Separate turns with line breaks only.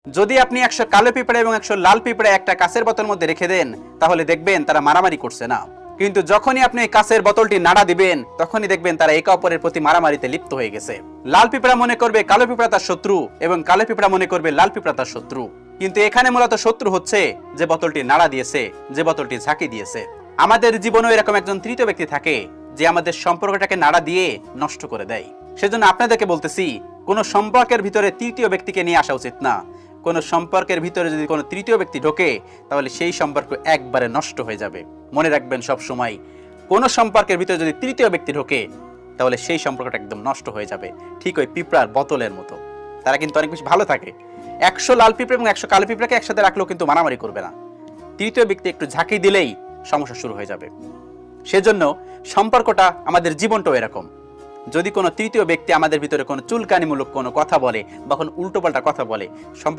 যদি আপনি 100 কালো পিঁপড়া এবং 100 লাল পিঁপড়া একটা কাঁচের বোতলের মধ্যে রেখে দেন, তাহলে দেখবেন তারা মারামারি করছে না। কিন্তু যখনই আপনি এই কাঁচের বোতলটি নাড়া দিবেন, তখনই দেখবেন তারা একে অপরের প্রতি মারামারিতে লিপ্ত হয়ে গেছে। লাল পিঁপড়া মনে করবে কালো পিঁপড়া তার শত্রু, এবং কালো পিঁপড়া মনে করবে লাল পিঁপড়া তার শত্রু। কিন্তু এখানে মূলত শত্রু হচ্ছে যে বোতলটি নাড়া দিয়েছে, যে বোতলটি ঝাঁকি দিয়েছে। আমাদের জীবনেও এরকম একজন তৃতীয় ব্যক্তি থাকে যে আমাদের সম্পর্কটাকে নাড়া দিয়ে নষ্ট করে দেয়। সেজন্য আপনাদেরকে বলতেছি, কোনো সম্পর্কের ভিতরে তৃতীয় ব্যক্তিকে নিয়ে আসা উচিত না। কোনো সম্পর্কের ভিতরে যদি কোনো তৃতীয় ব্যক্তি ঢোকে, তাহলে সেই সম্পর্ক একবারে নষ্ট হয়ে যাবে। মনে রাখবেন সব সময়, কোনো সম্পর্কের ভিতরে যদি তৃতীয় ব্যক্তি ঢোকে, তাহলে সেই সম্পর্কটা একদম নষ্ট হয়ে যাবে। ঠিক ওই পিঁপড়ার বোতলের মতো। তারা কিন্তু অনেক বেশি ভালো থাকে। 100 লাল পিঁপড়া এবং 100 কালো পিঁপড়াকে একসাথে রাখলেও কিন্তু মারামারি করবে না। তৃতীয় ব্যক্তি একটু ঝাঁকি দিলেই সমস্যা শুরু হয়ে যাবে। সেজন্য সম্পর্কটা, আমাদের জীবনটাও এরকম। যদি কোনো তৃতীয় ব্যক্তি আমাদের ভিতরে কোনো চুলকানিমূলক কোনো কথা বলে বা কোনো উল্টোপাল্টা কথা বলে, সম্পর্ক